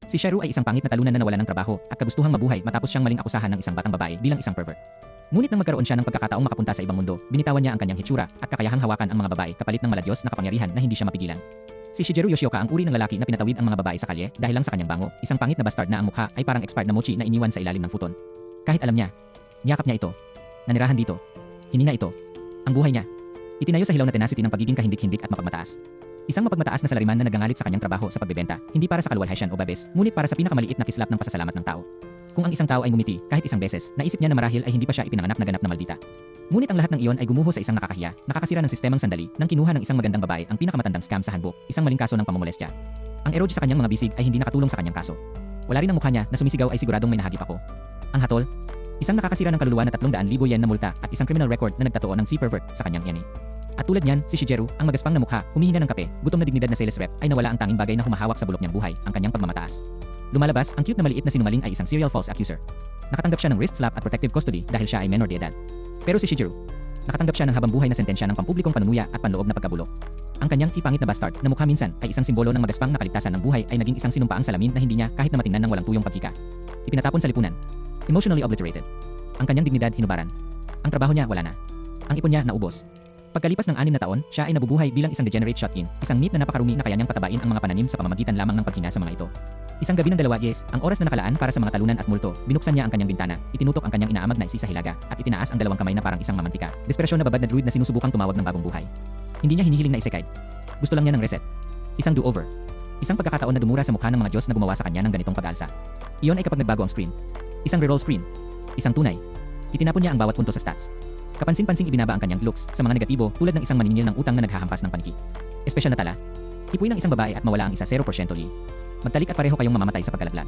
Si Sheru ay isang pangit na talunan na nawalan ng trabaho at kagustuhang mabuhay matapos siyang maling akusahan ng isang batang babae bilang isang pervert. Ngunit nang magkaroon siya ng pagkakataong makapunta sa ibang mundo, binitawan niya ang kanyang hitsura at kakayahang hawakan ang mga babae kapalit ng maladyos na kapangyarihan na hindi siya mapigilan. Si Shigeru Yoshioka ang uri ng lalaki na pinatawid ang mga babae sa kalye dahil lang sa kanyang bango, isang pangit na bastard na ang mukha ay parang expired na mochi na iniwan sa ilalim ng futon. Kahit alam niya, niyakap niya ito, nanirahan dito, hininga ito, ang buhay niya. Itinayo sa hilaw na tenacity ng pagiging kahindik-hindik at mapagmataas. Isang mapagmataas na salariman na nagangalit sa kanyang trabaho sa pagbebenta, hindi para sa kaluwalhatian o babes, ngunit para sa pinakamaliit na kislap ng pasasalamat ng tao. Kung ang isang tao ay ngumiti kahit isang beses, naisip niya na marahil ay hindi pa siya ipinanganak na ganap na maldita. Ngunit ang lahat ng iyon ay gumuho sa isang nakakahiya, nakakasira ng sistemang sandali nang kinuha ng isang magandang babae ang pinakamatandang scam sa handbook, isang maling kaso ng pamomolestya. Ang eroge sa kanyang mga bisig ay hindi nakatulong sa kanyang kaso. Wala rin ang mukha niya na sumisigaw ay siguradong may nahagip ako. Ang hatol, isang nakakasira ng kaluluwa na 300,000 yen na multa at isang criminal record na nagtatoo ng C-pervert sa kanyang yan. At tulad niyan, si Shigeru, ang magaspang na mukha, humihinga ng kape, gutom na dignidad na sales rep, ay nawala ang tanging bagay na humahawak sa bulok niyang buhay, ang kanyang pagmamataas. Lumalabas, ang cute na maliit na sinungaling ay isang serial false accuser. Nakatanggap siya ng wrist slap at protective custody dahil siya ay menor de edad. Pero si Shigeru, nakatanggap siya ng habang buhay na sentensya ng pampublikong panunuya at panloob na pagkabulok. Ang kanyang ipangit na bastard na mukha minsan ay isang simbolo ng magaspang na kaligtasan ng buhay ay naging isang sinumpaang salamin na hindi niya kahit na matingnan ng walang tuyong pagkika. Ipinatapon sa lipunan. Emotionally obliterated. Ang kanyang dignidad hinubaran. Ang trabaho niya wala na. Ang ipon niya naubos. Pagkalipas ng 6 na taon, siya ay nabubuhay bilang isang degenerate shot-in, isang neat na napakarumi na kaya niyang patabain ang mga pananim sa pamamagitan lamang ng paghina sa mga ito. Isang gabi ng 2 yes, ang oras na nakalaan para sa mga talunan at multo, binuksan niya ang kanyang bintana, itinutok ang kanyang inaamag na isi sa hilaga, at itinaas ang 2 kamay na parang isang mamantika. Desperasyon na babad na druid na sinusubukang tumawag ng bagong buhay. Hindi niya hinihiling na isekay. Gusto lang niya ng reset. Isang do-over. Isang pagkakataon na dumura sa mukha ng mga Diyos na gumawa sa kanya ng ganitong pag-alsa. Iyon ay kapag nagbago ang screen. Isang reroll screen. Isang tunay. Itinapon niya ang bawat punto sa stats. Kapansin-pansing ibinaba ang kanyang looks sa mga negatibo tulad ng isang maningil ng utang na naghahampas ng paniki. Espesyal na tala. Hipuin ng isang babae at mawala ang isa 0% li. Magtalik at pareho kayong mamamatay sa pagkalaglag.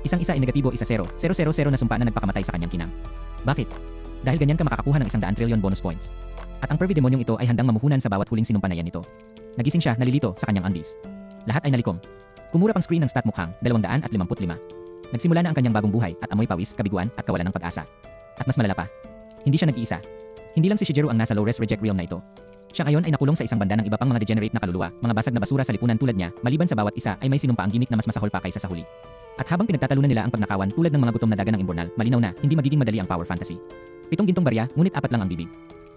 Isang-isa ay negatibo isa 0, 000 na sumpa na nagpakamatay sa kanyang kinang. Bakit? Dahil ganyan ka makakakuha ng 100 trillion bonus points. At ang pervy demonyong ito ay handang mamuhunan sa bawat huling sinumpanayan nito. Nagising siya, nalilito sa kanyang undies. Lahat ay nalikom. Kumura pang screen ng stat mukhang 255. Nagsimula na ang kanyang bagong buhay at amoy pawis, kabiguan at kawalan ng pag-asa. At mas malala pa, hindi siya nag-iisa. Hindi lang si Shigeru ang nasa low-res reject realm na ito. Siya ngayon ay nakulong sa isang banda ng iba pang mga degenerate na kaluluwa, mga basag na basura sa lipunan tulad niya, maliban sa bawat isa ay may sinumpaang gimmick na mas masahol pa kaysa sa huli. At habang pinagtatalunan nila ang pagnakawan tulad ng mga gutom na daga ng imburnal, malinaw na hindi magiging madali ang power fantasy. 7 gintong barya, ngunit 4 lang ang bibig.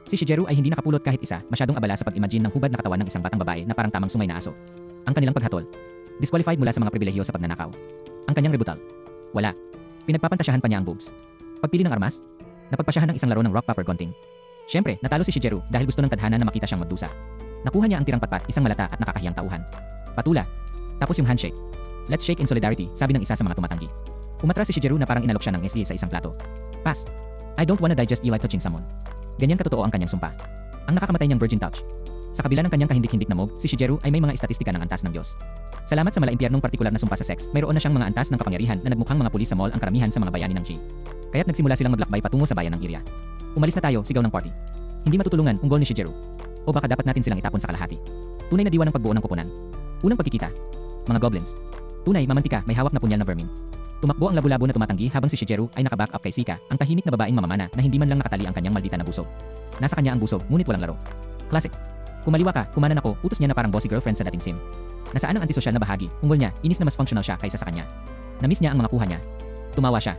Si Shigeru ay hindi nakapulot kahit isa, masyadong abala sa pag-imagine ng hubad na katawan ng isang batang babae na parang tamang sungay na aso. Ang kanilang paghatol. Disqualified mula sa mga pribilehiyo sa pagnanakaw. Ang kanyang rebuttal. Wala. Pinagpapantasyahan pa niya ang boobs. Pagpili ng armas. Napagpasyahan ng isang laro ng rock paper gunting. Siyempre, natalo si Shigeru dahil gusto ng tadhana na makita siyang magdusa. Nakuha niya ang tirang patpat, isang malata at nakakahiyang tauhan. Patula. Tapos yung handshake. Let's shake in solidarity, sabi ng isa sa mga tumatanggi. Umatras si Shigeru na parang inalok siya ng SE sa isang plato. Pass. I don't wanna digest you like touching someone. Ganyan katotoo ang kanyang sumpa. Ang nakakamatay niyang virgin touch. Sa kabila ng kanyang kahindik-hindik na mog, si Shigeru ay may mga estatistika ng antas ng Diyos. Salamat sa mala-impyernong partikular na sumpa sa sex, mayroon na siyang mga antas ng kapangyarihan na nagmukhang mga pulis sa mall ang karamihan sa mga bayani ng G. Kaya't nagsimula silang maglakbay patungo sa bayan ng Iria. Umalis na tayo, sigaw ng party. Hindi matutulungan, unggol ni Shigeru. O baka dapat natin silang itapon sa kalahati. Tunay na diwa ng pagbuo ng koponan. Unang pagkikita. Mga goblins. Tunay, mamantika, may hawak na punyal na vermin. Tumakbo ang labo-labo na tumatanggi habang si Shigeru ay nakaback up kay Sika, ang tahimik na babaeng mamamana na hindi man lang nakatali ang kanyang maldita na busog. Nasa kanya ang busog, ngunit walang laro. Classic. Kumaliwa ka, kumanan ako, utos niya na parang bossy girlfriend sa dating sim. Nasaan ang antisosyal na bahagi, ungol niya, inis na mas functional siya kaysa sa kanya. Namiss niya ang mga kuha niya. Tumawa siya.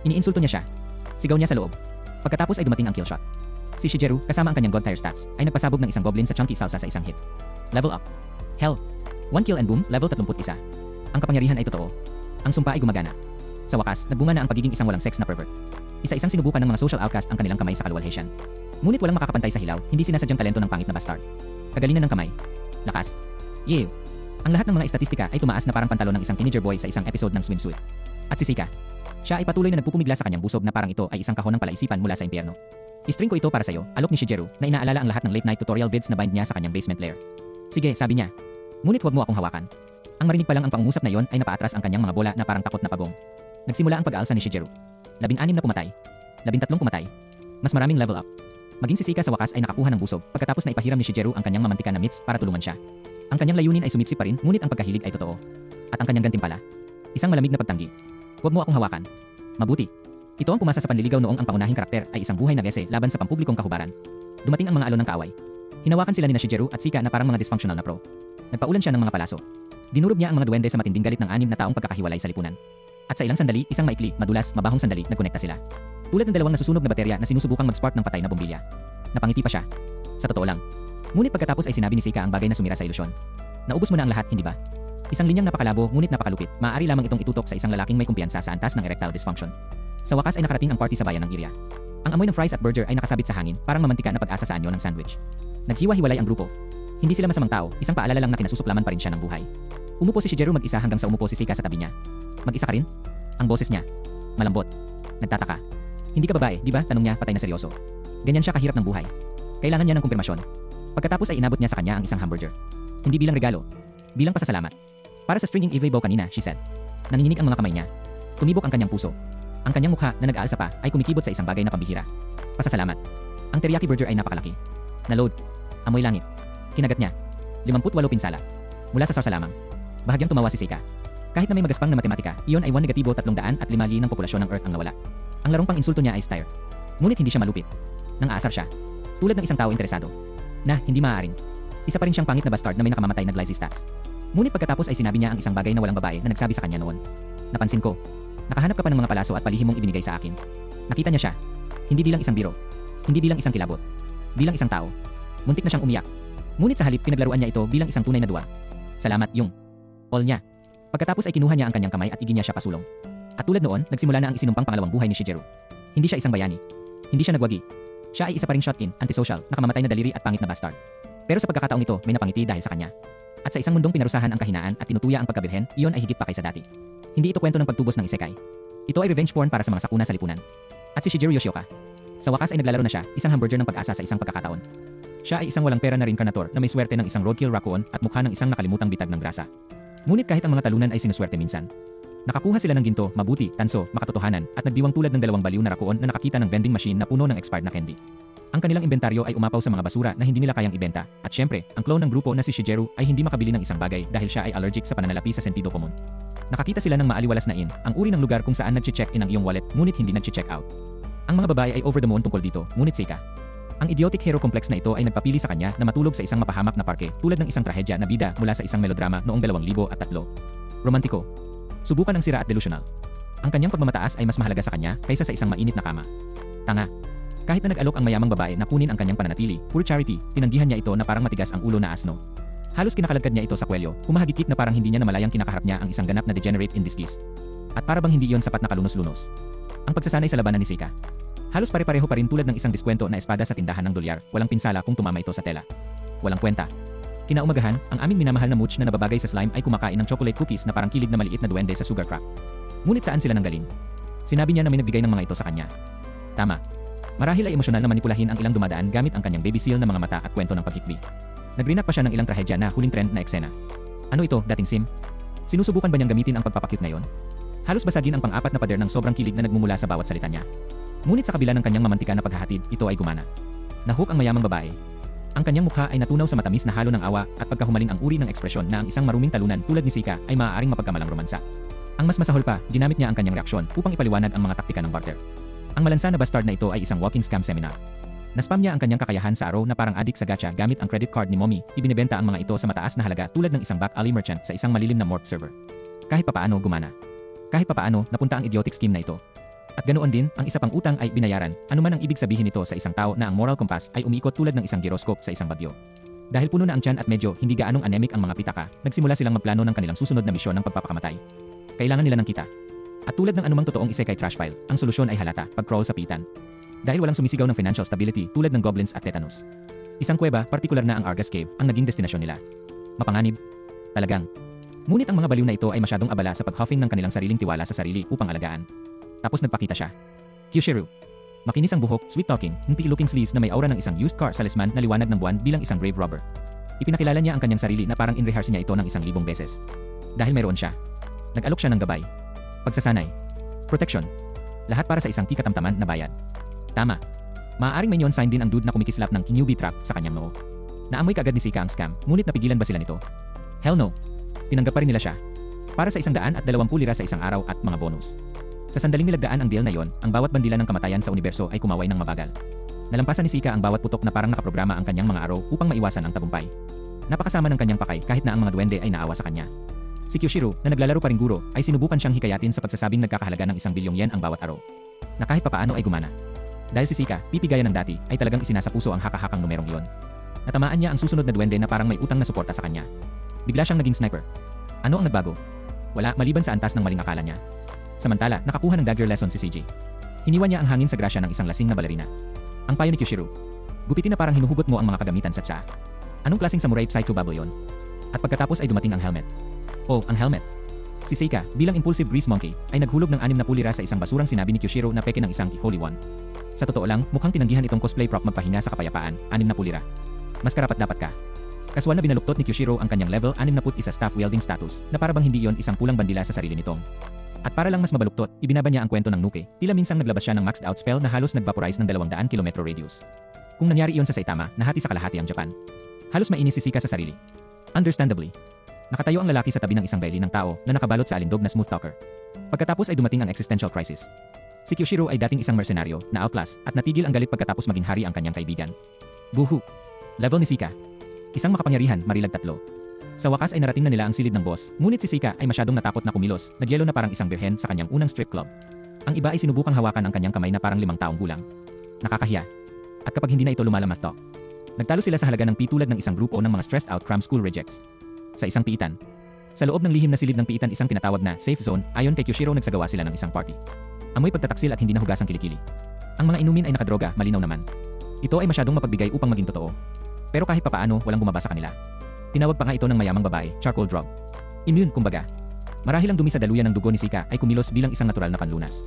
Iniinsulto niya siya. Sigaw niya sa loob. Pagkatapos ay dumating ang kill shot. Si Shigeru, kasama ang kanyang god tier stats, ay nagpasabog ng isang goblin sa chunky salsa sa isang hit. Level up. Hell. 1 kill and boom, level 31. Ang kapangyarihan ay totoo. Ang sumpa ay gumagana. Sa wakas, nagbunga na ang pagiging isang walang sex na pervert. Isa-isang sinubukan ng mga social outcast ang kanilang kamay sa kaluwalhatian. Ngunit walang makakapantay sa hilaw, hindi sinasadyang talento ng pangit na bastard. Kagalingan ng kamay. Lakas. Yew. Ang lahat ng mga estatistika ay tumaas na parang pantalon ng isang teenager boy sa isang episode ng swimsuit. At si Sika. Siya ay patuloy na nagpupumigla sa kanyang busog na parang ito ay isang kahon ng palaisipan mula sa impyerno. I-string ko ito para sa'yo, alok ni Shigeru, na inaalala ang lahat ng late night tutorial vids na bind niya sa kanyang basement lair. Sige, sabi niya. Ngunit huwag mo akong hawakan. Ang marinig pa lang ang pangungusap na iyon ay napaatras ang kanyang mga bola na parang takot na pagong. Nagsimula ang pag-aalsa ni Shigeru. 16 na pumatay. 13 pumatay. Mas maraming level up. Maging si Sika sa wakas ay nakakuha ng busog pagkatapos na ipahiram ni Shigeru ang kanyang mamantika na mitts para tulungan siya. Ang kanyang layunin ay sumipsip pa rin, ngunit ang pagkahilig ay totoo. At ang kanyang gantimpala. Isang malamig na pagtanggi. Huwag mo akong hawakan. Mabuti. Ito ang pumasa sa panliligaw noong ang pangunahing karakter ay isang buhay na gese laban sa pampublikong kahubaran. Dumating ang mga alon ng kaaway. Hinawakan sila ni Shigeru at Sika na parang mga dysfunctional na pro. Nagpaulan siya ng mga palaso. Dinurog niya ang mga duwende sa matinding galit ng 6 na taong pagkakahiwalay sa lipunan. At sa ilang sandali, isang maikli, madulas, mabahong sandali, nagkonekta sila. Tulad ng dalawang nasusunog na baterya na sinusubukang mag-spark ng patay na bombilya. Napangiti pa siya. Sa totoo lang. Ngunit pagkatapos ay sinabi ni Seika ang bagay na sumira sa ilusyon. Naubos mo na ang lahat, hindi ba? Isang linyang napakalabo ngunit napakalupit, maaari lamang itong itutok sa isang lalaking may kumpiyansa sa antas ng erectile dysfunction. Sa wakas ay nakarating ang party sa bayan ng Ilya. Ang amoy ng fries at burger ay nakasabit sa hangin, parang mamantika na pag-asa sa anyo ng sandwich. Naghiwa-hiwalay ang grupo. Hindi sila masamang tao, isang paalala lang na kinasusuklaman pa rin siya ng buhay. Umupo si Shigeru mag-isa hanggang sa umupo si Seika sa tabi niya. Mag-isa ka rin? Ang boses niya. Malambot. Nagtataka. Hindi ka babae, di ba? Tanong niya, patay na seryoso. Ganyan siya kahirap ng buhay. Kailangan niya ng kumpirmasyon. Pagkatapos ay inabot niya sa kanya ang isang hamburger. Hindi bilang regalo. Bilang pasasalamat. Para sa stringing Ivy bow kanina, she said. Nanginginig ang mga kamay niya. Tumibok ang kanyang puso. Ang kanyang mukha na nag-aalsa pa ay kumikibot sa isang bagay na pambihira. Pasasalamat. Ang teriyaki burger ay napakalaki. Na-load. Amoy langit. Kinagat niya. 58 pinsala. Mula sa sarsa lamang. Bahagyang tumawa si Seika. Kahit na may magaspang na matematika, iyon ay 1-305 ng populasyon ng Earth ang nawala. Ang larong pang insulto niya ay Styre. Ngunit hindi siya malupit. Nang aasar siya. Tulad ng isang tao interesado. Na, hindi maaaring. Isa pa rin siyang pangit na bastard na may nakamamatay na Glycy stats. Ngunit pagkatapos ay sinabi niya ang isang bagay na walang babae na nagsabi sa kanya noon. Napansin ko. Nakahanap ka pa ng mga palaso at palihim mong ibinigay sa akin. Nakita niya siya. Hindi bilang isang biro. Hindi bilang isang kilabot. Bilang isang tao. Muntik na siyang umiyak. Ngunit sa halip pinaglaruan niya ito bilang isang tunay na duwa. Salamat yung all niya. Pagkatapos ay kinuha niya ang kanyang kamay at igin niya siya pasulong. At tulad noon, nagsimula na ang isinumpang pangalawang buhay ni Shigeru. Hindi siya isang bayani. Hindi siya nagwagi. Siya ay isa pa ring shot-in, antisocial, nakamamatay na daliri at pangit na bastard. Pero sa pagkakataong ito, may napangiti dahil sa kanya. At sa isang mundong pinarusahan ang kahinaan at tinutuya ang pagkabirhen, iyon ay higit pa kaysa dati. Hindi ito kwento ng pagtubos ng isekai. Ito ay revenge porn para sa mga sakuna sa lipunan. At si Shigeru Yoshioka. Sa wakas ay naglalaro na siya, isang hamburger ng pag-asa sa isang pagkakataon. Siya ay isang walang pera na reinkarnator na may swerte ng isang roadkill raccoon at mukha ng isang nakalimutang bitag ng grasa. Ngunit kahit ang mga talunan ay sinuswerte minsan. Nakakuha sila ng ginto, mabuti, tanso, makatotohanan at nagdiwang tulad ng dalawang baliw na raccoon na nakakita ng vending machine na puno ng expired na candy. Ang kanilang inventaryo ay umapaw sa mga basura na hindi nila kayang ibenta, at syempre, ang clone ng grupo na si Shigeru ay hindi makabili ng isang bagay dahil siya ay allergic sa pananalapi sa sentido komon. Nakakita sila ng maaliwalas na ang uri ng lugar kung saan nag-check in ang iyong wallet ngunit hindi nag-check out. Ang mga babae ay over the moon tungkol dito, ngunit Seika. Ang idiotic hero complex na ito ay nagpapili sa kanya na matulog sa isang mapahamak na parke tulad ng isang trahedya na bida mula sa isang melodrama noong 2003. Romantiko. Subukan ang sira at delusional. Ang kanyang pagmamataas ay mas mahalaga sa kanya kaysa sa isang mainit na kama. Tanga. Kahit na nag-alok ang mayamang babae na kunin ang kanyang pananatili, pure charity, tinanggihan niya ito na parang matigas ang ulo na asno. Halos kinakalagkad niya ito sa kwelyo, humahagikik na parang hindi niya namalayang kinakaharap niya ang isang ganap na degenerate in disguise. At para bang hindi iyon sapat na kalunos-lunos. Ang pagsasanay sa labanan ni Seika. Halos pare-pareho pa rin tulad ng isang diskwento na espada sa tindahan ng dolyar, walang pinsala kung tumama ito sa tela. Walang kwenta. Kinaumagahan, ang aming minamahal na mooch na nababagay sa slime ay kumakain ng chocolate cookies na parang kilig na maliit na duwende sa sugar crack. Ngunit saan sila nanggaling? Sinabi niya na may nagbigay ng mga ito sa kanya. Tama. Marahil ay emosyonal na manipulahin ang ilang dumadaan gamit ang kanyang baby seal na mga mata at kwento ng paghikbi. Nagrinak pa siya ng ilang trahedya na huling trend na eksena. Ano ito, dating sim? Sinusubukan ba niyang gamitin ang pagpapakyut na yon? Halos basagin ang pang-apat na pader ng sobrang kilig na nagmumula sa bawat salita niya. Ngunit sa kabila ng kanyang mamantika na paghahatid, ito ay gumana. Nahook ang mayamang babae. Ang kanyang mukha ay natunaw sa matamis na halo ng awa at pagkahumaling ang uri ng ekspresyon na ang isang maruming talunan tulad ni Seika ay maaaring mapagkamalang romansa. Ang mas masahol pa, ginamit niya ang kanyang reaksyon upang ipaliwanag ang mga taktika ng barter. Ang malansa na bastard na ito ay isang walking scam seminar. Naspam niya ang kanyang kakayahan sa araw na parang adik sa gacha gamit ang credit card ni Mommy, ibinebenta ang mga ito sa mataas na halaga tulad ng isang back alley merchant sa isang malilim na morph server. Kahit papaano gumana. Kahit papaano napunta ang idiotic scheme na ito. At ganoon din, ang isa pang utang ay binayaran, anuman ang ibig sabihin nito sa isang tao na ang moral compass ay umiikot tulad ng isang gyroscope sa isang bagyo. Dahil puno na ang tiyan at medyo hindi gaanong anemic ang mga pitaka, nagsimula silang magplano ng kanilang susunod na misyon ng pagpapakamatay. Kailangan nila ng kita. At tulad ng anumang totoong isekai trash pile, ang solusyon ay halata, pag-crawl sa pitan. Dahil walang sumisigaw ng financial stability tulad ng goblins at tetanus. Isang kuweba, partikular na ang Argus Cave, ang naging destinasyon nila. Mapanganib. Talagang. Ngunit ang mga baliw na ito ay masyadong abala sa pag-huffing ng kanilang sariling tiwala sa sarili upang alagaan. Tapos nagpakita siya. Kyushiru. Makinis ang buhok, sweet-talking, hinti-looking sleaze na may aura ng isang used car salesman na liwanag ng buwan bilang isang grave robber. Ipinakilala niya ang kanyang sarili na parang in-rehearse niya ito ng 1,000 beses. Dahil meron siya. Nag-alok siya ng gabay. Pagsasanay. Protection. Lahat para sa isang tikatamtaman na bayad. Tama. Maaaring may neon sign din ang dude na kumikislap ng newbie trap sa kanyang noo. Naamoy kaagad ni Seika ang scam, ngunit napigilan ba sila nito? Hell no. Tinanggap pa rin nila siya. Para sa 120 lira sa isang araw at mga bonus. Sa sandaling nilagdaan ang deal na yon, ang bawat bandila ng kamatayan sa universo ay kumaway ng mabagal. Nalampasan ni Seika ang bawat putok na parang nakaprograma ang kanyang mga araw upang maiwasan ang tagumpay. Napakasama ng kanyang pakay kahit na ang mga duwende ay naawa sa kanya. Si Kyoshiro, na naglalaro pa ring guro, ay sinubukan siyang hikayatin sa pagsasabing nagkakahalaga ng 1 bilyong yen ang bawat araw. Na kahit papaano ay gumana. Dahil si Sika, pipi gaya ng dati, ay talagang isinasapuso ang haka-hakang numerong iyon. Natamaan niya ang susunod na duwende na parang may utang na suporta sa kanya. Bigla siyang naging sniper. Ano ang nagbago? Wala, maliban sa antas ng maling akala niya. Samantala, nakakuha ng dagger lesson si CJ. Hiniwa niya ang hangin sa grasya ng isang lasing na balerina. Ang payo ni Kyoshiro. Gupitin na parang hinuhugot mo ang mga kagamitan sa tsa. Anong klaseng samurai psycho bubble yon? At pagkatapos ay dumating ang helmet. Oh, ang helmet. Si Seika, bilang impulsive grease monkey, ay naghulog ng 6 na pulira sa isang basurang sinabi ni Kyoshiro na peke ng isang Holy One. Sa totoo lang, mukhang tinanggihan itong cosplay prop magpahinga sa kapayapaan, 6 na pulira. Mas karapat dapat ka. Kaswal na binaluktot ni Kyoshiro ang kanyang level 61 staff wielding status, na parabang hindi iyon isang pulang bandila sa sarili nitong. At para lang mas mabaluktot, ibinaba niya ang kwento ng Nuke, tila minsang naglabas siya ng maxed out spell na halos nagvaporize ng 200 km radius. Kung nangyari iyon sa Saitama, nahati sa kalahati ang Japan. Halos mainis si Sika sa sarili. Understandably. Nakatayo ang lalaki sa tabi ng isang belly ng tao na nakabalot sa alindog na smooth talker. Pagkatapos ay dumating ang existential crisis. Si Kyoshiro ay dating isang mercenaryo na outclass at natigil ang galit pagkatapos maging hari ang kanyang kaibigan. Buhu. Level ni Sika. Isang makapangyarihan, marilag 3. Sa wakas ay narating na nila ang silid ng boss, ngunit si Sika ay masyadong natakot na kumilos, nagyelo na parang isang birhen sa kanyang unang strip club. Ang iba ay sinubukang hawakan ang kanyang kamay na parang 5 taong gulang. Nakakahiya. At kapag hindi na ito lumalamath, nagtalo sila sa halaga ng pi tulad ng isang grupo ng mga stressed out cram school rejects. Sa isang piitan. Sa loob ng lihim na silid ng piitan isang tinatawag na safe zone, ayon kay Kyoshiro nagsagawa sila ng isang party. Amoy pagtataksil at hindi nahugasang kilikili. Ang mga inumin ay nakadroga, malinaw naman. Ito ay masyadong mapagbigay upang maging totoo. Pero kahit papaano, walang bumaba sa kanila. Tinawag pa nga ito ng mayamang babae, charcoal drug. Immune, kumbaga. Marahil ang dumi sa daluyan ng dugo ni Sika ay kumilos bilang isang natural na panlunas.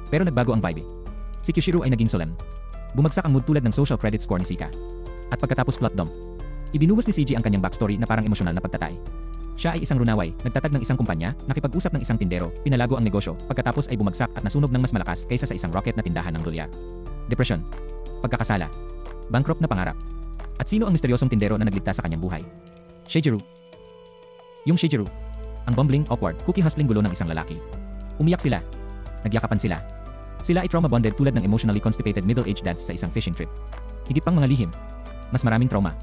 Pero nagbago ang vibe. Si Kyoshiro ay naging solemn. Bumagsak ang mood tulad ng social credit score ni Sika. At pagkatapos plot dump, ibinuhos ni CG ang kanyang backstory na parang emosyonal na pagtatay. Siya ay isang runaway, nagtatag ng isang kumpanya, nakipag-usap ng isang tindero, pinalago ang negosyo, pagkatapos ay bumagsak at nasunog ng mas malakas kaysa sa isang rocket na tindahan ng dolyar. Depression. Pagkakasala. Bankrupt na pangarap. At sino ang misteryosong tindero na nagligtas sa kanyang buhay? Sheijiru. Yung Sheijiru. Ang bumbling, awkward, cookie-hustling gulo ng isang lalaki. Umiyak sila. Nagyakapan sila. Sila ay trauma-bonded tulad ng emotionally constipated middle-aged dads sa isang fishing trip. Higit pang mga lihim. Mas maraming trauma.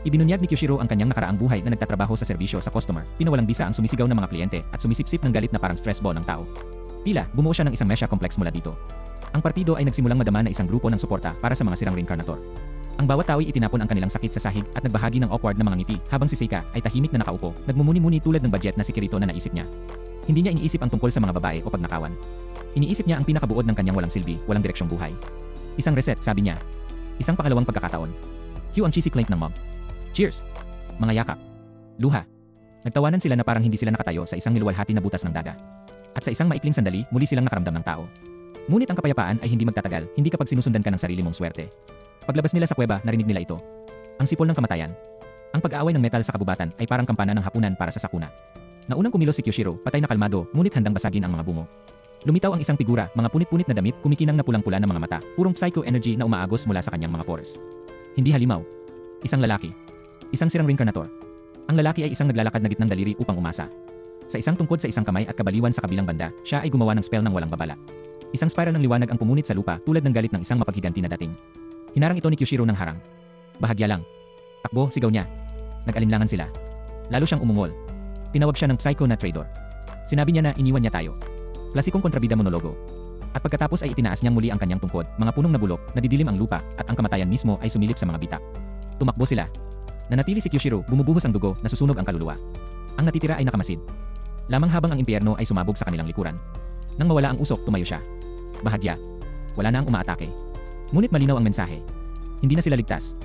Ibinunyag ni Kyoshiro ang kanyang nakaraang buhay na nagtatrabaho sa serbisyo sa customer, pinawalang bisa ang sumisigaw ng mga kliyente at sumisipsip ng galit na parang stress ball ng tao. Tila, bumuo siya ng isang mesha complex mula dito. Ang partido ay nagsimulang madama na isang grupo ng suporta para sa mga sirang reincarnator. Ang bawat tao ay itinapon ang kanilang sakit sa sahig at nagbahagi ng awkward na mga ngiti habang si Seika ay tahimik na nakaupo, nagmumuni-muni tulad ng budget na si Kirito na naisip niya. Hindi niya iniisip ang tungkol sa mga babae o pagnakawan. Iniisip niya ang pinakabuod ng kanyang walang silbi, walang direksyong buhay. Isang reset, sabi niya. Isang pangalawang pagkakataon. Cue ang cheesy clink ng mob. Cheers! Mga yakap. Luha. Nagtawanan sila na parang hindi sila nakatayo sa isang niluwalhati na butas ng daga. At sa isang maikling sandali, muli silang nakaramdam ng tao. Ngunit ang kapayapaan ay hindi magtatagal, hindi kapag sinusundan ka ng sarili mong swerte. Paglabas nila sa kuweba, narinig nila ito. Ang sipol ng kamatayan. Ang pag-aaway ng metal sa kabubatan ay parang kampana ng hapunan para sa sakuna. Naunang kumilos si Kyoshiro, patay na kalmado, ngunit handang basagin ang mga bungo. Lumitaw ang isang figura, mga punit-punit na damit, kumikinang na pulang-pula na mga mata, purong psycho energy na umaagos mula sa kanyang mga pores. Hindi halimaw. Isang lalaki. Isang sirang reincarnator. Ang lalaki ay isang naglalakad na gitnang daliri upang umasa. Sa isang tungkod sa isang kamay at kabaliwan sa kabilang banda, siya ay gumawa ng spell ng walang babala. Isang spiral ng liwanag ang pumunit sa lupa tulad ng galit ng isang mapaghiganti na dating. Hinarang ito ni Kyoshiro ng harang. Bahagya lang. Takbo, sigaw niya. Nag-alinlangan sila. Lalo siyang umungol. Tinawag siya ng psycho na traitor. Sinabi niya na iniwan niya tayo. Klasikong kontrabida monologo. At pagkatapos ay itinaas niyang muli ang kanyang tungkod, mga punong nabulok, nadidilim ang lupa, at ang kamatayan mismo ay sumilip sa mga bitak. Tumakbo sila. Nanatili si Kyoshiro, bumubuhos ang dugo, nasusunog ang kaluluwa. Ang natitira ay nakamasid. Lamang habang ang impyerno ay sumabog sa kanilang likuran. Nang mawala ang usok, tumayo siya. Bahagya. Wala na ang umaatake. Ngunit malinaw ang mensahe. Hindi na sila ligtas.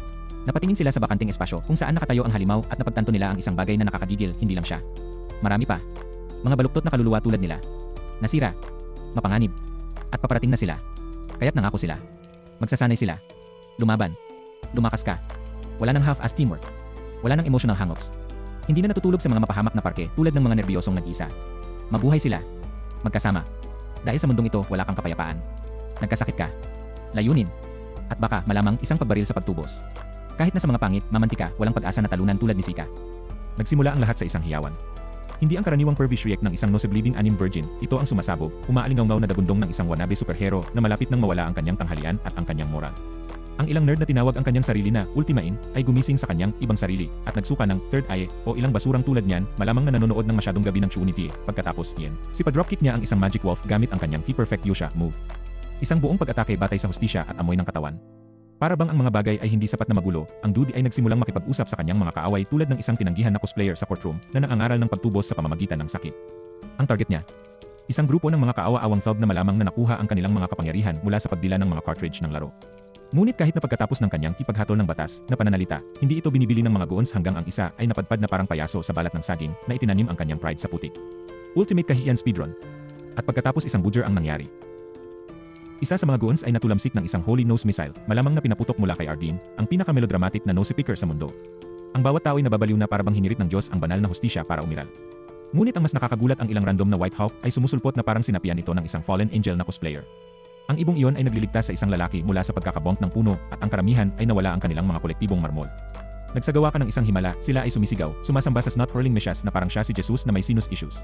Napatingin sila sa bakanting espasyo kung saan nakatayo ang halimaw at napagtanto nila ang isang bagay na nakakagigil, hindi lang siya. Marami pa. Mga baluktot na kaluluwa tulad nila. Nasira. Mapanganib. At paparating na sila. Kaya't nangako sila. Magsasanay sila. Lumaban. Lumakas ka. Wala nang half-ass teamwork. Wala nang emotional hang-ups. Hindi na natutulog sa mga mapahamak na parke tulad ng mga nerbiyosong nag-isa. Mabuhay sila. Magkasama. Dahil sa mundong ito, wala kang kapayapaan. Nagkasakit ka. Layunin. At baka malamang isang pagbaril sa pagtubos. Kahit na sa mga pangit, mamantika, walang pag-asa na talunan tulad ni Sika. Nagsimula ang lahat sa isang hiyawan. Hindi ang karaniwang pervish react ng isang nose-bleeding anim virgin, ito ang sumasabog, umaalingaw na dagundong ng isang wannabe superhero na malapit nang mawala ang kanyang tanghalian at ang kanyang moral. Ang ilang nerd na tinawag ang kanyang sarili na Ultimain ay gumising sa kanyang ibang sarili at nagsuka ng third eye o ilang basurang tulad niyan, malamang na nanonood ng masyadong gabi ng Trinity. Pagkatapos iyan, si pa-dropkick niya ang isang Magic Wolf gamit ang kanyang T-Perfect Yusha move. Isang buong pag-atake batay sa hustisya at amoy ng katawan. Para bang ang mga bagay ay hindi sapat na magulo, ang dude ay nagsimulang makipag-usap sa kanyang mga kaaway tulad ng isang tinanggihan na cosplayer sa courtroom na nangangaral ng pagtubos sa pamamagitan ng sakit. Ang target niya, isang grupo ng mga kaawa-awang thug na malamang na nakuha ang kanilang mga kapangyarihan mula sa pagdila ng mga cartridge ng laro. Ngunit kahit na pagkatapos ng kanyang ipaghatol ng batas na pananalita, hindi ito binibili ng mga goons hanggang ang isa ay napadpad na parang payaso sa balat ng saging na itinanim ang kanyang pride sa putik. Ultimate kahihiyan speedrun. At pagkatapos isang butcher ang nangyari. Isa sa mga goons ay natulamsik ng isang Holy Nose missile, malamang na pinaputok mula kay Ardeen, ang pinaka-melodramatic na nose picker sa mundo. Ang bawat tao ay nababaliw na parabang hinirit ng Diyos ang banal na hustisya para umiral. Ngunit ang mas nakakagulat ang ilang random na White Hawk ay sumusulpot na parang sinapian ito ng isang fallen angel na cosplayer. Ang ibong iyon ay nagliligtas sa isang lalaki mula sa pagkakabonk ng puno at ang karamihan ay nawala ang kanilang mga kolektibong marmol. Nagsagawa ka ng isang himala, sila ay sumisigaw, sumasamba sa snot-hurling mesyas na parang siya si Jesus na may sinus issues.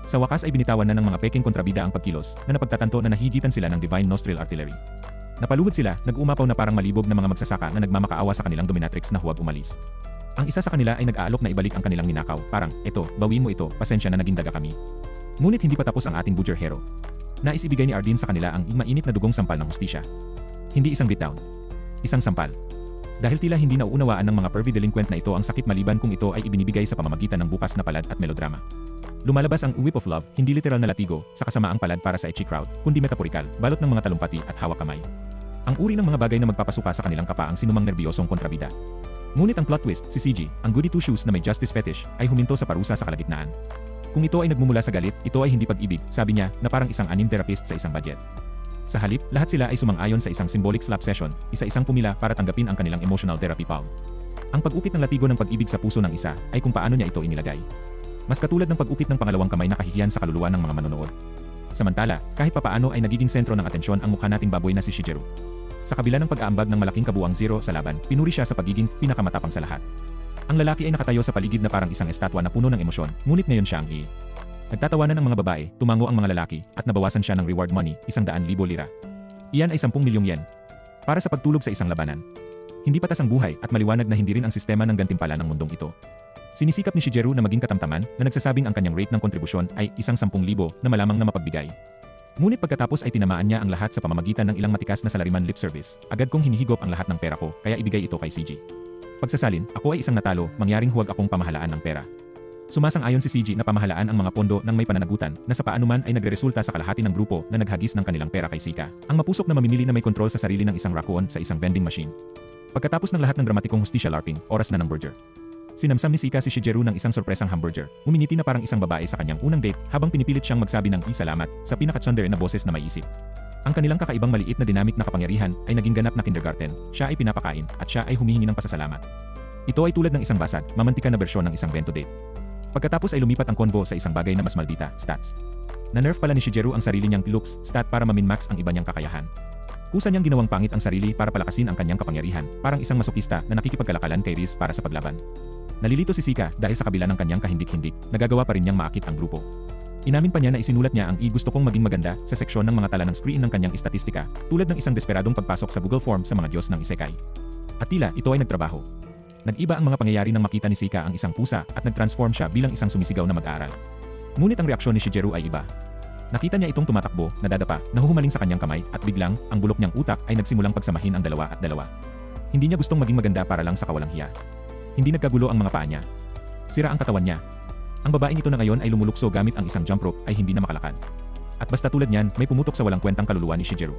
Sa wakas ay binitawan na ng mga peking kontrabida ang pagkilos na napagtatanto na nahigitan sila ng Divine Nostril Artillery. Napaluhod sila, nag-umapaw na parang malibog na mga magsasaka na nagmamakaawa sa kanilang dominatrix na huwag umalis. Ang isa sa kanila ay nag-aalok na ibalik ang kanilang ninakaw, parang, eto, bawiin mo ito, pasensya na naging daga kami. Ngunit hindi pa tapos ang ating butcher hero. Nais ibigay ni Ardeen sa kanila ang mainit na dugong sampal ng hustisya. Hindi isang beatdown. Isang sampal. Dahil tila hindi nauunawaan ng mga pervy delinquent na ito ang sakit maliban kung ito ay ibinibigay sa pamamagitan ng bukas na palad at melodrama. Lumalabas ang whip of love, hindi literal na latigo, sa kasamaang palad para sa ecchi crowd, kundi metaporikal, balot ng mga talumpati at hawak kamay. Ang uri ng mga bagay na magpapasuka sa kanilang kapa ang sinumang nerbiyosong kontrabida. Ngunit ang plot twist, si CG, ang goody two shoes na may justice fetish, ay huminto sa parusa sa kalagitnaan. Kung ito ay nagmumula sa galit, ito ay hindi pag-ibig, sabi niya, na parang isang anime therapist sa isang budget. Sa halip, lahat sila ay sumang-ayon sa isang symbolic slap session, isa-isang pumila para tanggapin ang kanilang emotional therapy palm. Ang pag-ukit ng latigo ng pag-ibig sa puso ng isa, ay kung paano niya ito inilagay. Mas katulad ng pag-ukit ng pangalawang kamay na kahihiyan sa kaluluwa ng mga manonood. Samantala, kahit papaano ay nagiging sentro ng atensyon ang mukha nating baboy na si Shigeru. Sa kabila ng pag-aambag ng malaking kabuang zero sa laban, pinuri siya sa pagiging pinakamatapang sa lahat. Ang lalaki ay nakatayo sa paligid na parang isang estatwa na puno ng emosyon, ngunit ngayon siya ang Nagtatawanan ang mga babae, tumango ang mga lalaki, at nabawasan siya ng reward money, 100,000 lira. Iyan ay 10 milyong yen. Para sa pagtulog sa isang labanan. Hindi patas ang buhay at maliwanag na hindi rin ang sistema ng gantimpala ng mundong ito. Sinisikap ni Shigeru na maging katamtaman na nagsasabing ang kanyang rate ng kontribusyon ay 10,000 na malamang na mapagbigay. Ngunit pagkatapos ay tinamaan niya ang lahat sa pamamagitan ng ilang matikas na salariman lip service. Agad kong hinihigop ang lahat ng pera ko, kaya ibigay ito kay CG. Pagsasalin, ako ay isang natalo, mangyaring huwag akong pamahalaan ng pera. Sumasang-ayon si CG na pamahalaan ang mga pondo ng may pananagutan na sa paanuman ay nagreresulta sa kalahati ng grupo na naghagis ng kanilang pera kay Sika. Ang mapusok na mamimili na may kontrol sa sarili ng isang raccoon sa isang vending machine. Pagkatapos ng lahat ng dramatikong hustisya larping, oras na ng burger. Sinamsam ni Sika si Shigeru ng isang sorpresang hamburger. Uminiti na parang isang babae sa kanyang unang date habang pinipilit siyang magsabi ng salamat sa pinaka-tsundere na boses na may isip. Ang kanilang kakaibang maliit na dinamik na kapangyarihan ay naging ganap na kindergarten. Siya ay pinapakain at siya ay humihingi ng pasasalamat. Ito ay tulad ng isang basag, mamantika na bersyon ng isang bento date. Pagkatapos ay lumipat ang konvo sa isang bagay na mas maldita, stats. Na-nerf pala ni Shigeru ang sarili niyang looks, stat para ma-min-max ang iba niyang kakayahan. Kusa niyang ginawang pangit ang sarili para palakasin ang kanyang kapangyarihan, parang isang masokista na nakikipagkalakalan kay Riz para sa paglaban. Nalilito si Sika dahil sa kabila ng kanyang kahindik-hindik, nagagawa pa rin niyang maakit ang grupo. Inamin pa niya na isinulat niya ang gusto kong maging maganda sa seksyon ng mga tala ng screen ng kanyang istatistika, tulad ng isang desperadong pagpasok sa Google Form sa mga Diyos ng Isekai. At tila ito ay nagtrabaho. Nag-iba ang mga pangyayari nang makita ni Sika ang isang pusa at nag-transform siya bilang isang sumisigaw na mag-aaral. Ngunit ang reaksyon ni Shigeru ay iba. Nakita niya itong tumatakbo, nadadapa, nahuhumaling sa kanyang kamay at biglang, ang bulok niyang utak ay nagsimulang pagsamahin ang dalawa at dalawa. Hindi niya gustong maging maganda para lang sa kawalang hiya. Hindi nagkagulo ang mga paa niya. Sira ang katawan niya. Ang babaeng ito na ngayon ay lumulukso gamit ang isang jump rope ay hindi na makalakad. At basta tulad niyan, may pumutok sa walang kwentang kaluluwa ni Shigeru.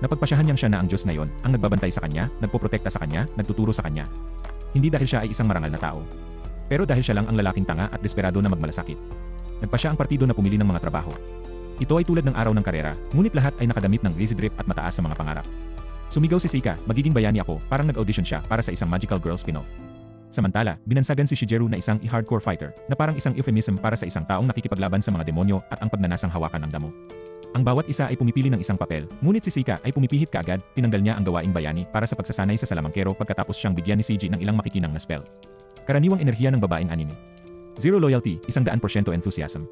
Napagpasyahan niyang siya na ang Diyos ngayon, ang nagbabantay sa kanya, nagpoprotekta sa kanya, nagtuturo sa kanya. Hindi dahil siya ay isang marangal na tao. Pero dahil siya lang ang lalaking tanga at desperado na magmalasakit. Nagpasya ang partido na pumili ng mga trabaho. Ito ay tulad ng araw ng karera, ngunit lahat ay nakadamit ng easy drip at mataas sa mga pangarap. Sumigaw si Sika, magiging bayani ako, parang nag-audition siya para sa isang Magical Girl spin-off. Samantala, binansagan si Shigeru na isang hardcore fighter, na parang isang euphemism para sa isang taong nakikipaglaban sa mga demonyo at ang pagnanasang hawakan ng damo. Ang bawat isa ay pumipili ng isang papel, ngunit si Sika ay pumipihit kaagad, tinanggal niya ang gawaing bayani para sa pagsasanay sa salamangkero pagkatapos siyang bigyan ni CG ng ilang makikinang na spell. Karaniwang enerhiya ng babaeng anime. Zero loyalty, 100% enthusiasm.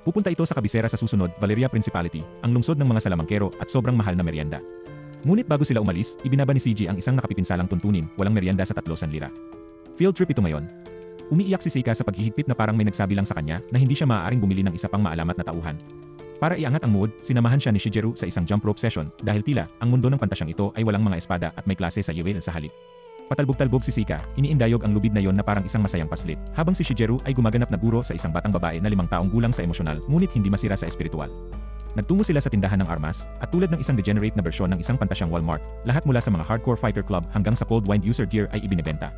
Pupunta ito sa kabisera sa susunod, Valeria Principality, ang lungsod ng mga salamangkero at sobrang mahal na merienda. Ngunit bago sila umalis, ibinaba ni CG ang isang nakapipinsalang tuntunin, walang merienda sa 300 lira. Field trip ito ngayon. Umiiyak si Seika sa paghihigpit na parang may nagsabi lang sa kanya na hindi siya maaaring bumili ng isa pang maalamat na tauhan. Para iangat ang mood, sinamahan siya ni Shigeru sa isang jump rope session dahil tila ang mundo ng pantasyang ito ay walang mga espada at may klase sa Yewel sa halip. Patalbog-talbog si Seika, iniindayog ang lubid na yon na parang isang masayang paslit, habang si Shigeru ay gumaganap na guro sa isang batang babae na 5 taong gulang sa emosyonal ngunit hindi masira sa espiritual. Nagtungo sila sa tindahan ng armas, at tulad ng isang degenerate na bersyon ng isang pantasyang Walmart, lahat mula sa mga hardcore fighter club hanggang sa cold wind user gear ay ibinebenta.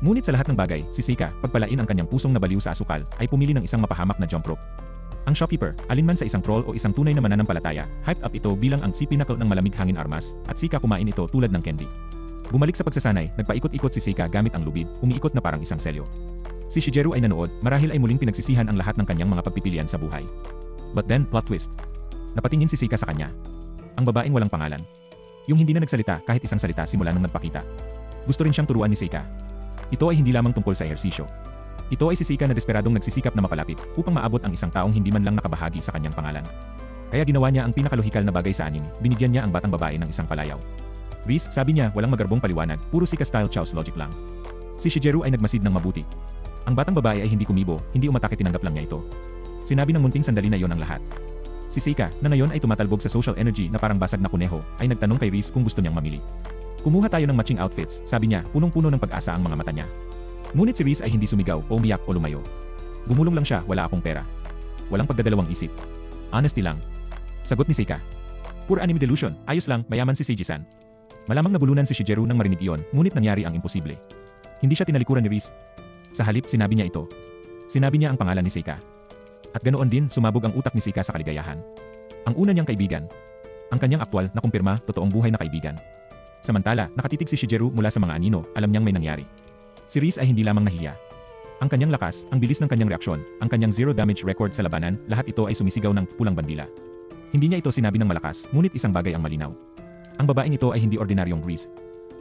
Ngunit sa lahat ng bagay, si Seika, pagpalain ang kanyang pusong nabaliw sa asukal, ay pumili ng isang mapahamak na jump rope. Ang shopkeeper, alinman sa isang troll o isang tunay na mananampalataya, hyped up ito bilang ang pinnacle ng malamig hangin armas, at Seika kumain ito tulad ng candy. Bumalik sa pagsasanay, nagpaikot-ikot si Seika gamit ang lubid, umiikot na parang isang selyo. Si Shigeru ay nanood, marahil ay muling pinagsisihan ang lahat ng kanyang mga pagpipilian sa buhay. But then, plot twist. Napatingin si Seika sa kanya. Ang babaeng walang pangalan. Yung hindi na nagsalita kahit isang salita simula nung nagpakita. Gusto rin siyang turuan ni Seika. Ito ay hindi lamang tungkol sa ehersisyo. Ito ay si Seika na desperadong nagsisikap na mapalapit upang maabot ang isang taong hindi man lang nakabahagi sa kanyang pangalan. Kaya ginawa niya ang pinakalohikal na bagay sa anime, binigyan niya ang batang babae ng isang palayaw. Reese, sabi niya, walang magarbong paliwanag, puro Seika-style Chow's logic lang. Si Shigeru ay nagmasid ng mabuti. Ang batang babae ay hindi kumibo, hindi umatake, tinanggap lang niya ito. Sinabi ng munting sandali na yon ang lahat. Si Seika, na ngayon ay tumatalbog sa social energy na parang basag na kuneho, ay nagtanong kay Reese kung gusto niyang mamili. Kumuha tayo ng matching outfits, sabi niya, punong-puno ng pag-asa ang mga mata niya. Ngunit si Reese ay hindi sumigaw o umiyak o lumayo. Bumulong lang siya, wala akong pera. Walang pagdadalawang isip. Honesty lang. Sagot ni Seika. Pure anime delusion, ayos lang, mayaman si Seiji-san. Malamang nabulunan si Shigeru nang marinig iyon, ngunit nangyari ang imposible. Hindi siya tinalikuran ni Reese. Sa halip, sinabi niya ito. Sinabi niya ang pangalan ni Seika. At ganoon din, sumabog ang utak ni Seika sa kaligayahan. Ang una niyang kaibigan. Ang kanyang aktwal na kumpirma, totoong buhay na kaibigan. Samantala, nakatitig si Shigeru mula sa mga anino, alam niyang may nangyari. Si Reese ay hindi lamang nahiya. Ang kanyang lakas, ang bilis ng kanyang reaksyon, ang kanyang zero damage record sa labanan, lahat ito ay sumisigaw ng pulang bandila. Hindi niya ito sinabi ng malakas, ngunit isang bagay ang malinaw. Ang babaeng ito ay hindi ordinaryong Reese.